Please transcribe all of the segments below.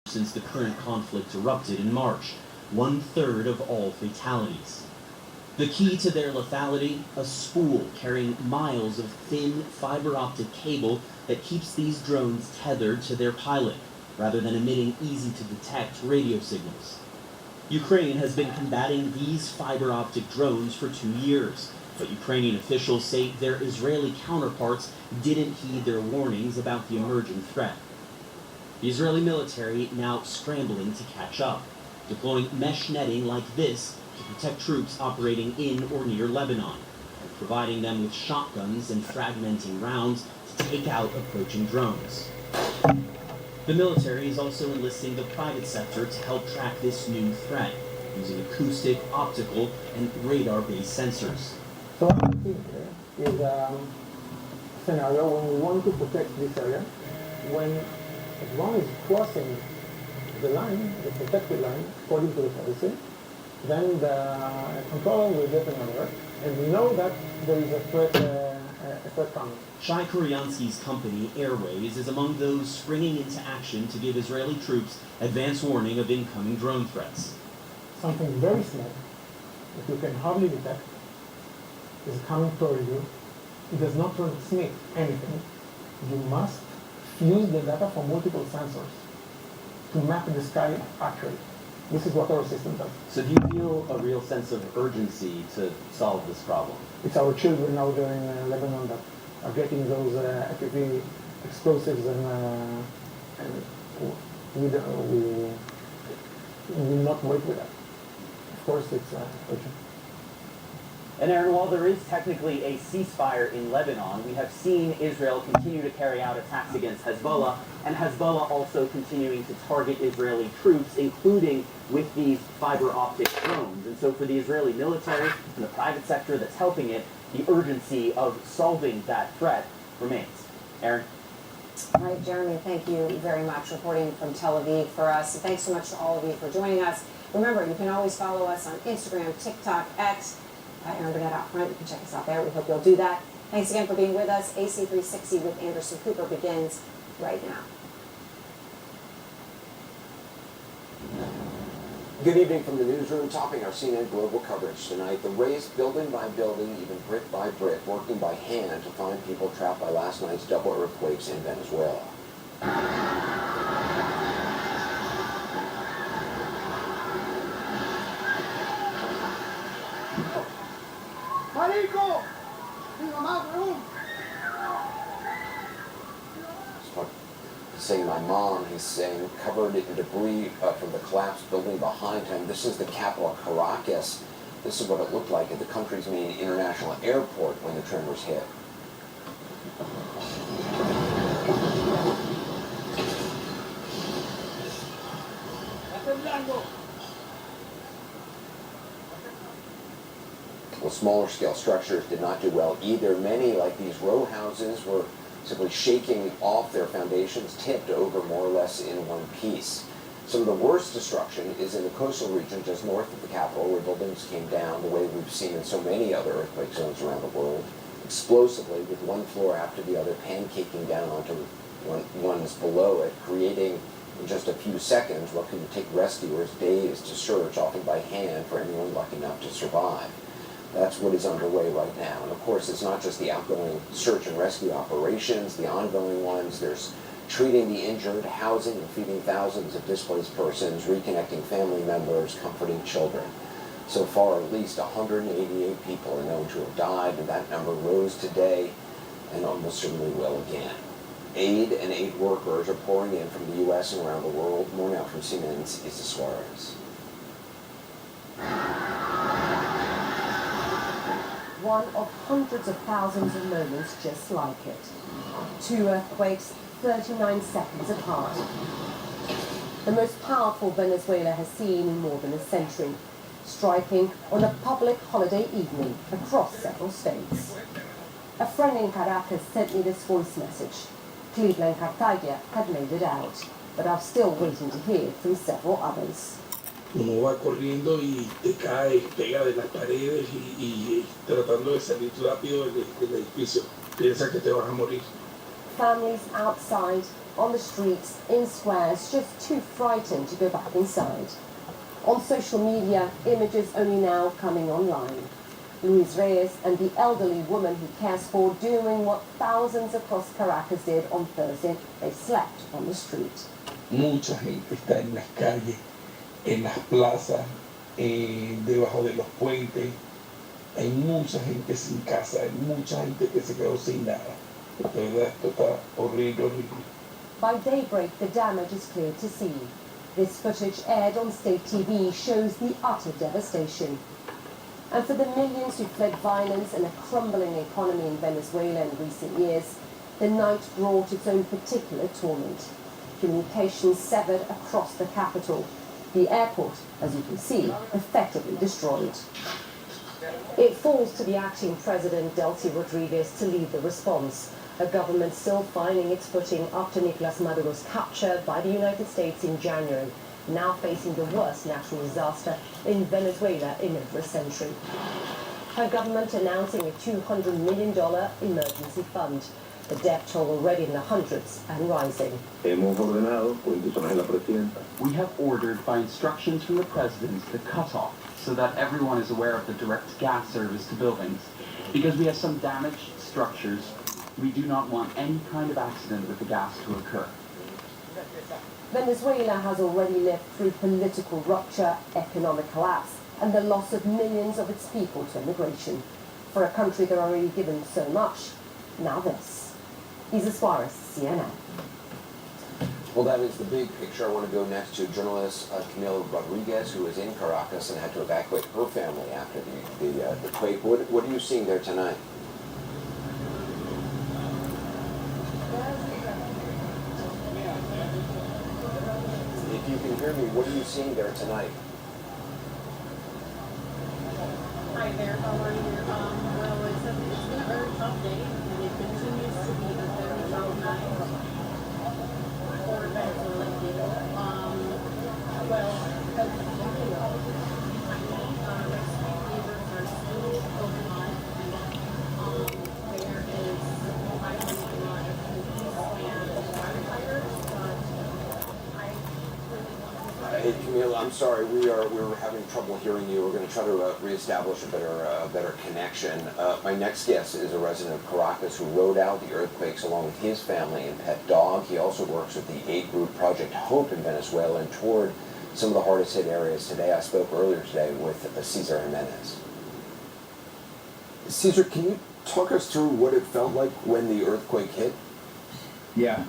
since the current conflict erupted in March, 1/3 of all fatalities. The key to their lethality, a spool carrying miles of thin fiber optic cable that keeps these drones tethered to their pilot, rather than emitting easy-to-detect radio signals. Ukraine has been combating these fiber optic drones for 2 years, but Ukrainian officials say their Israeli counterparts didn't heed their warnings about the emerging threat. The Israeli military now scrambling to catch up, deploying mesh netting like this to protect troops operating in or near Lebanon, and providing them with shotguns and fragmenting rounds to take out approaching drones. The military is also enlisting the private sector to help track this new threat, using acoustic, optical, and radar-based sensors. So what we see here is a scenario when we want to protect this area, when a drone is crossing the line, the protected line, according to the policy, then the controller will get an alert, and we know that there is a threat coming. Shai Kuryansky's company, Airways, is among those springing into action to give Israeli troops advance warning of incoming drone threats. Something very small that you can hardly detect is coming toward you. It does not transmit anything. You must fuse the data from multiple sensors to map the sky accurately. This is what our system does. So do you feel a real sense of urgency to solve this problem? It's our children out there in Lebanon that are getting those FPV explosives, and we will not wait with that. Of course, it's urgent. And Aaron, while there is technically a ceasefire in Lebanon, we have seen Israel continue to carry out attacks against Hezbollah, and Hezbollah also continuing to target Israeli troops, including with these fiber optic drones. And so for the Israeli military and the private sector that's helping it, the urgency of solving that threat remains. Aaron? All right, Jeremy, thank you very much reporting from Tel Aviv for us. And thanks so much to all of you for joining us. Remember, you can always follow us on Instagram, TikTok, X, Aaron Burnett out front. You can check us out there. We hope you'll do that. Thanks again for being with us. AC360 with Anderson Cooper begins right now. Good evening from the newsroom, topping our CNN Global coverage tonight. The race, building by building, even brick by brick, working by hand to find people trapped by last night's double earthquakes in Venezuela. Saying my mom, he's saying, covered in debris from the collapsed building behind him. This is the capital, Caracas. This is what it looked like at the country's main international airport when the tremors hit. Well, smaller scale structures did not do well either. Many, like these row houses, were simply shaking off their foundations, tipped over more or less in one piece. Some of the worst destruction is in the coastal region just north of the capital, where buildings came down the way we've seen in so many other earthquake zones around the world, explosively, with one floor after the other pancaking down onto ones below it, creating in just a few seconds what could take rescuers days to search, often by hand, for anyone lucky enough to survive. That's what is underway right now. And of course, it's not just the outgoing search and rescue operations, the ongoing ones. There's treating the injured, housing and feeding thousands of displaced persons, reconnecting family members, comforting children. So far, at least 188 people are known to have died, and that number rose today and almost certainly will again. Aid and aid workers are pouring in from the U.S. and around the world. More now from CNN's Issa Suarez. One of hundreds of thousands of moments just like it. 2 earthquakes, 39 seconds apart. The most powerful Venezuela has seen in more than a century, striking on a public holiday evening across several states. A friend in Caracas sent me this voice message. Cleveland Cartagena had made it out, but I'm still waiting to hear from several others. Uno va corriendo y te cae, pega de las paredes y tratando de salir rápido del edificio. Piensa que te vas a morir. Families outside, on the streets, in squares, just too frightened to go back inside. On social media, images only now coming online. Luis Reyes and the elderly woman he cares for doing what thousands across Caracas did on Thursday. They slept on the street. Mucha gente está en las calles, en las plazas, debajo de los puentes. Hay mucha gente sin casa, hay mucha gente que se quedó sin nada. De verdad, esto está horrible, horrible. By daybreak, the damage is clear to see. This footage aired on state TV shows the utter devastation. And for the millions who fled violence and a crumbling economy in Venezuela in recent years, the night brought its own particular torment. Communications severed across the capital. The airport, as you can see, effectively destroyed. It falls to the acting president, Delcy Rodriguez, to lead the response. A government still finding its footing after Nicolas Maduro's capture by the United States in January, now facing the worst natural disaster in Venezuela in over a century. Her government announcing a $200 million emergency fund. The death toll already in the hundreds and rising. We have ordered by instructions from the President the cut-off so that everyone is aware of the direct gas service to buildings. Because we have some damaged structures, we do not want any kind of accident with the gas to occur. Venezuela has already lived through political rupture, economic collapse, and the loss of millions of its people to immigration. For a country that already given so much, now this. Isa Suarez, CNN. Well, that is the big picture. I want to go next to journalist Camille Rodriguez, who is in Caracas and had to evacuate her family after the quake. What are you seeing there tonight? If you can hear me, what are you seeing there tonight? Hi there, how are you? Well, it's been a very tough day, and it continues to be a very tough night for Venezuelan people. Well, as you can behind me, rescue labors are still going on. There is a lot of police and firefighters, but I really want to Hey, Camille, I'm sorry, we're having trouble hearing you. We're going to try to reestablish a better connection. My next guest is a resident of Caracas who rode out the earthquakes along with his family and pet dog. He also works with the aid group Project Hope in Venezuela and toured some of the hardest hit areas today. I spoke earlier today with Cesar Jimenez. Cesar, can you talk us through what it felt like when the earthquake hit? Yeah.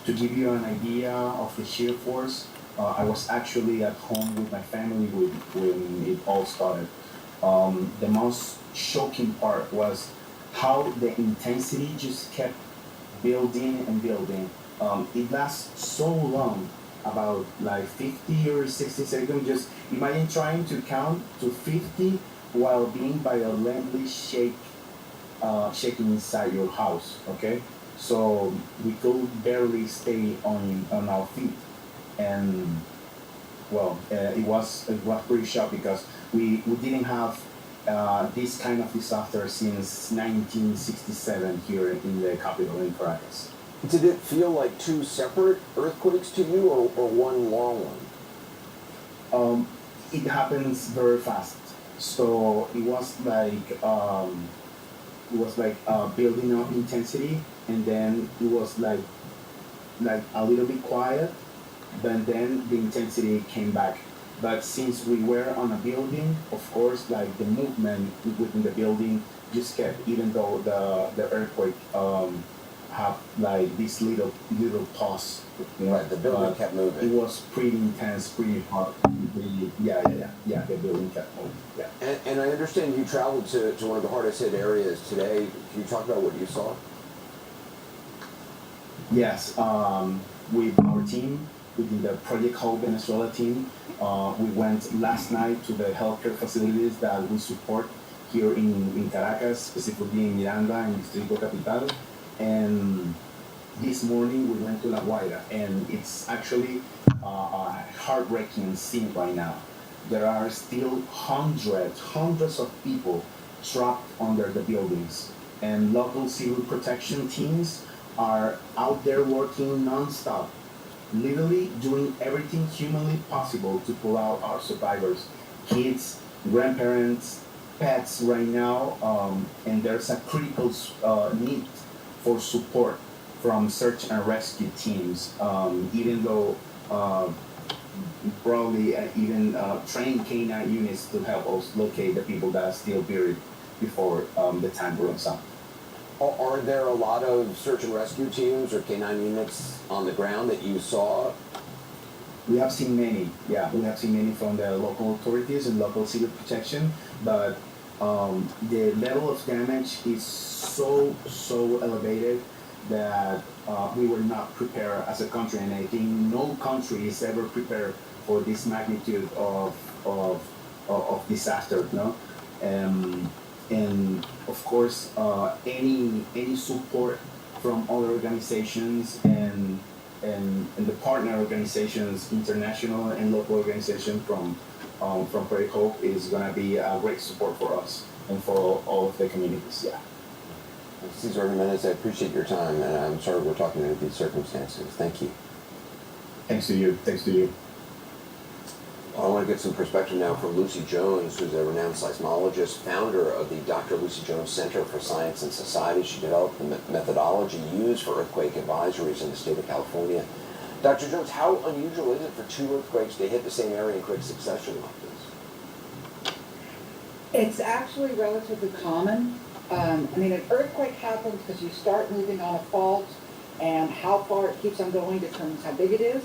To give you an idea of the sheer force, I was actually at home with my family when it all started. The most shocking part was how the intensity just kept building and building. It lasts so long, about like 50 or 60 seconds. Just imagine trying to count to 50 while being violently shaking inside your house, okay? So we could barely stay on our feet, and well, it was pretty shock because we didn't have this kind of disaster since 1967 here in the capital in Caracas. Did it feel like two separate earthquakes to you, or one long one? It happens very fast, so it was like building up intensity, and then it was like a little bit quiet, but then the intensity came back. But since we were on a building, of course, like the movement within the building just kept, even though the earthquake have like this little pause. You know, Right, the building kept moving. It was pretty intense, pretty hard. Yeah. The building kept moving. Yeah. And I understand you traveled to one of the hardest hit areas today. Can you talk about what you saw? Yes, with our team, within the Project Hope Venezuela team, we went last night to the healthcare facilities that we support here in Caracas, specifically in Miranda and Distrito Capital. And this morning we went to La Guaira, and it's actually a heartbreaking scene right now. There are still hundreds of people trapped under the buildings, and local civil protection teams are out there working nonstop, literally doing everything humanly possible to pull out our survivors, kids, grandparents, pets right now, and there's a critical need for support from search and rescue teams, even though probably even trained canine units to help us locate the people that are still buried before the time runs out. Are there a lot of search and rescue teams or canine units on the ground that you saw? We have seen many, yeah. We have seen many from the local authorities and local civil protection, but the level of damage is so elevated that we were not prepared as a country, and I think no country is ever prepared for this magnitude of disaster, no? And of course, any support from other organizations and the partner organizations, international and local organizations from Prairie Hope is going to be a great support for us and for all of the communities. Yeah. Cesar Jimenez, I appreciate your time, and I'm sorry we're talking under these circumstances. Thank you. Thanks to you. Thanks to you. I want to get some perspective now from Lucy Jones, who's a renowned seismologist, founder of the Dr. Lucy Jones Center for Science and Society. She developed the methodology used for earthquake advisories in the state of California. Dr. Jones, how unusual is it for two earthquakes to hit the same area in quick succession like this? It's actually relatively common. I mean, an earthquake happens because you start moving on a fault, and how far it keeps on going determines how big it is.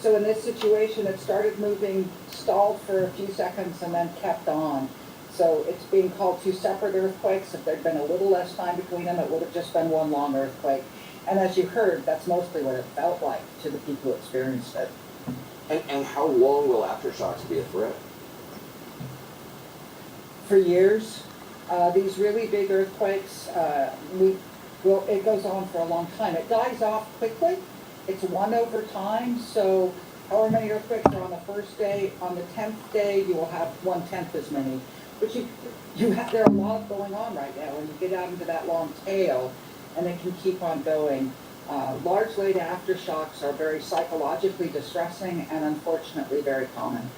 So in this situation, it started moving, stalled for a few seconds, and then kept on. So it's being called two separate earthquakes. If there'd been a little less time between them, it would have just been one long earthquake. And as you heard, that's mostly what it felt like to the people who experienced it. And how long will aftershocks be a threat? For years. These really big earthquakes, it goes on for a long time. It dies off quickly. It's one over time, so however many earthquakes are on the first day, on the 10th day, you will have 1/10 as many. But there are a lot going on right now when you get out into that long tail, and it can keep on going. Large late aftershocks are very psychologically distressing and unfortunately very common.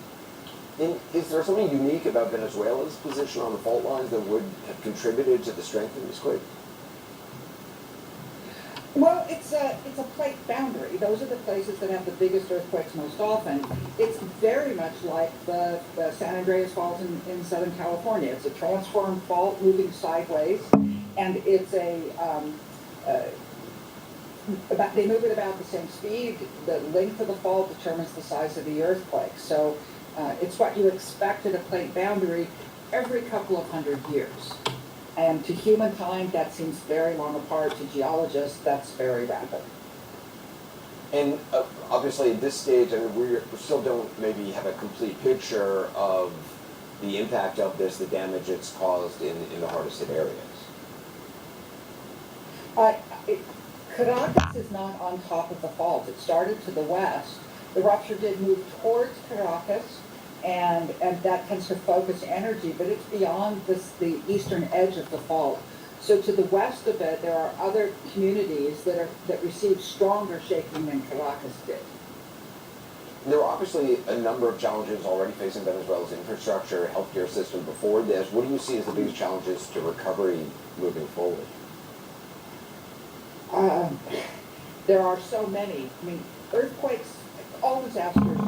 And is there something unique about Venezuela's position on the fault lines that would have contributed to the strength of this quake? Well, it's a plate boundary. Those are the places that have the biggest earthquakes most often. It's very much like the San Andreas Fault in Southern California. It's a transform fault moving sideways, and it's they move at about the same speed. The length of the fault determines the size of the earthquake. So it's what you expect at a plate boundary every couple of hundred years. And to humankind, that seems very long apart. To geologists, that's very rapid. And obviously at this stage, I mean, we still don't maybe have a complete picture of the impact of this, the damage it's caused in the hardest hit areas. Caracas is not on top of the fault. It started to the west. The rupture did move towards Caracas, and that tends to focus energy, but it's beyond the eastern edge of the fault. So to the west of it, there are other communities that receive stronger shaking than Caracas did. There are obviously a number of challenges already facing Venezuela's infrastructure, healthcare system before this. What do you see as the biggest challenges to recovery moving forward? There are so many. I mean, earthquakes, all disasters,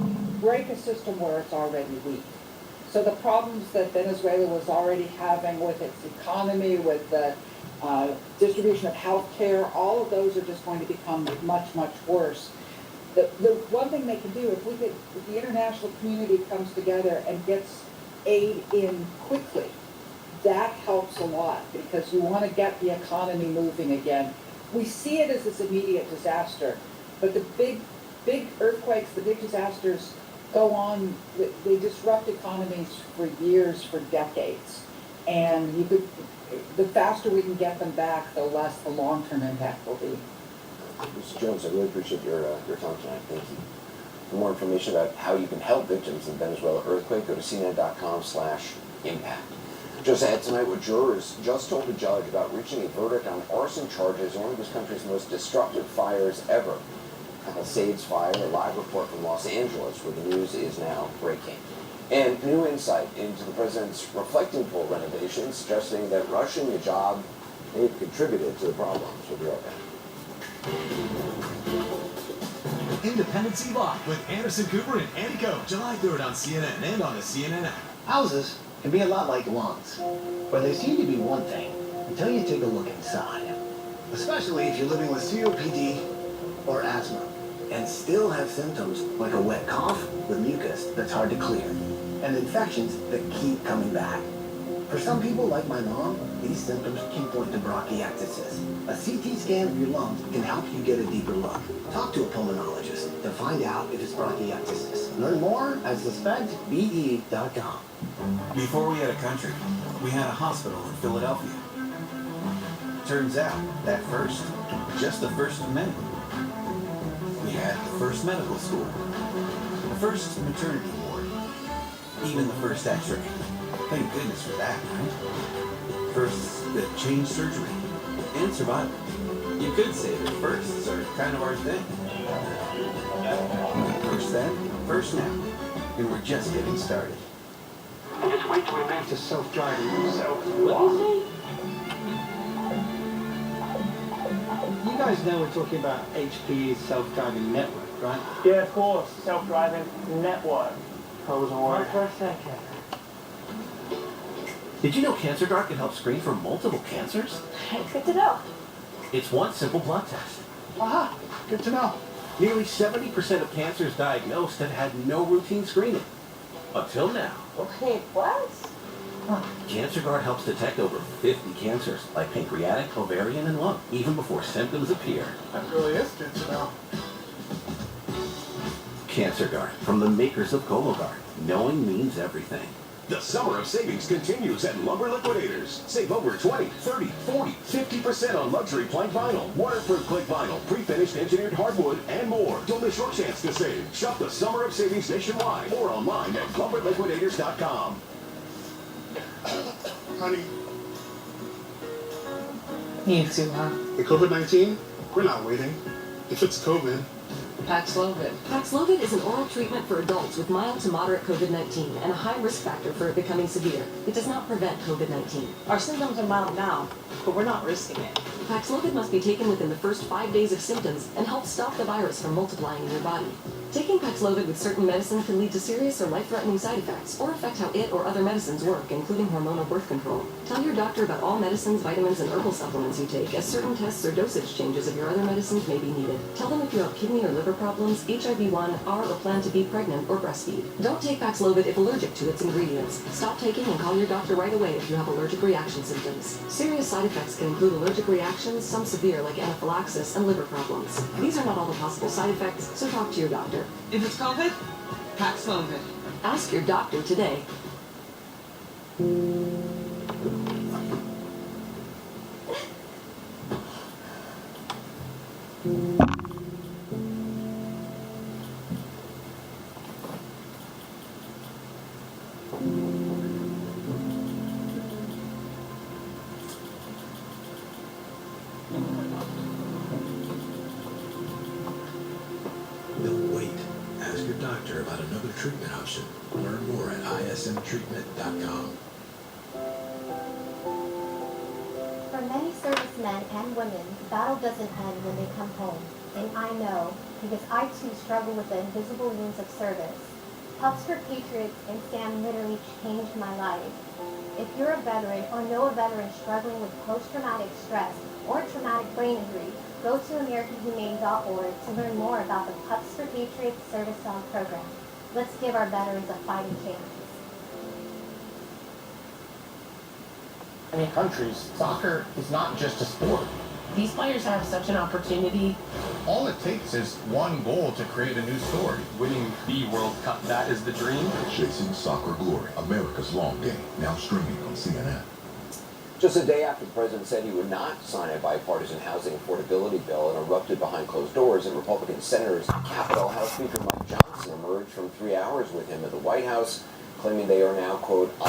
break a system where it's already weak. So the problems that Venezuela was already having with its economy, with the distribution of health care, all of those are just going to become much, much worse. The one thing they can do, if the international community comes together and gets aid in quickly, that helps a lot, because you want to get the economy moving again. We see it as this immediate disaster, but the big earthquakes, the big disasters go on, they disrupt economies for years, for decades. And the faster we can get them back, the less the long-term impact will be. Mr. Jones, I really appreciate your time tonight. Thank you. For more information about how you can help victims of the Venezuela earthquake, go to cnn.com/impact. Just ahead tonight, what jurors just told a judge about reaching a verdict on arson charges in one of this country's most destructive fires ever. Palisades Fire, a live report from Los Angeles, where the news is now breaking. And new insight into the president's reflecting pool renovation, suggesting that rushing the job may have contributed to the problems. We'll be right back. Independence Live with Anderson Cooper and Andy Coe, July 3rd on CNN and on the CNN app. Houses can be a lot like lungs, where they seem to be one thing until you take a look inside. Especially if you're living with COPD or asthma and still have symptoms like a wet cough with mucus that's hard to clear and infections that keep coming back. For some people, like my mom, these symptoms can point to bronchiectasis. A CT scan of your lungs can help you get a deeper look. Talk to a pulmonologist to find out if it's bronchiectasis. Learn more at suspectbe.com. Before we had a country, we had a hospital in Philadelphia. Turns out, that first, just the first of many. We had the first medical school, the first maternity ward, even the first x-ray. Thank goodness for that, right? First, the change surgery and survival. You could say that firsts are kind of our thing. First then, first now, and we're just getting started. Just wait till we move to self-driving. You guys know we're talking about HPE's self-driving network, right? Yeah, of course. Self-driving network. Hold on. Right for a second. Did you know CancerGuard can help screen for multiple cancers? It's good to know. It's one simple blood test. Aha, good to know. Nearly 70% of cancers diagnosed have had no routine screening. Until now. Wait, what? CancerGuard helps detect over 50 cancers, like pancreatic, ovarian, and lung, even before symptoms appear. That really is good to know. CancerGuard, from the makers of Cologuard. Knowing means everything. The summer of savings continues at Lumber Liquidators. Save over 20, 30, 40, 50% on luxury plank vinyl, waterproof click vinyl, pre-finished engineered hardwood, and more. Don't miss your chance to save. Shop the summer of savings nationwide or online at lumberliquidators.com. Honey. You too, huh? The COVID-19? We're not waiting. If it's COVID. Paxlovid. Paxlovid is an oral treatment for adults with mild to moderate COVID-19 and a high risk factor for it becoming severe. It does not prevent COVID-19. Our symptoms are mild now, but we're not risking it. Paxlovid must be taken within the first 5 days of symptoms and help stop the virus from multiplying in your body. Taking Paxlovid with certain medicine can lead to serious or life-threatening side effects or affect how it or other medicines work, including hormonal birth control. Tell your doctor about all medicines, vitamins, and herbal supplements you take, as certain tests or dosage changes of your other medicines may be needed. Tell them if you have kidney or liver problems, HIV-1, are or plan to be pregnant, or breastfeed. Don't take Paxlovid if allergic to its ingredients. Stop taking and call your doctor right away if you have allergic reaction symptoms. Serious side effects can include allergic reactions, some severe like anaphylaxis, and liver problems. These are not all the possible side effects, so talk to your doctor. If it's COVID, Paxlovid. Ask your doctor today. Don't wait. Ask your doctor about another treatment option. Learn more at ismtreatment.com. For many servicemen and women, the battle doesn't end when they come home. And I know, because I too struggle with the invisible wounds of service. Pups for Patriots and Sam literally changed my life. If you're a veteran or know a veteran struggling with post-traumatic stress or traumatic brain injury, go to AmericanHumane.org to learn more about the Pups for Patriots Service Dog program. Let's give our veterans a fighting chance. In many countries, soccer is not just a sport. These players have such an opportunity. All it takes is one goal to create a new story. Winning the World Cup, that is the dream. Chasing Soccer Glory, America's long game, now streaming on CNN. Just a day after the president said he would not sign a bipartisan housing affordability bill and erupted behind closed doors at Republican Senators' Capitol, House Speaker Mike Johnson emerged from 3 hours with him at the White House, claiming they are now, quote,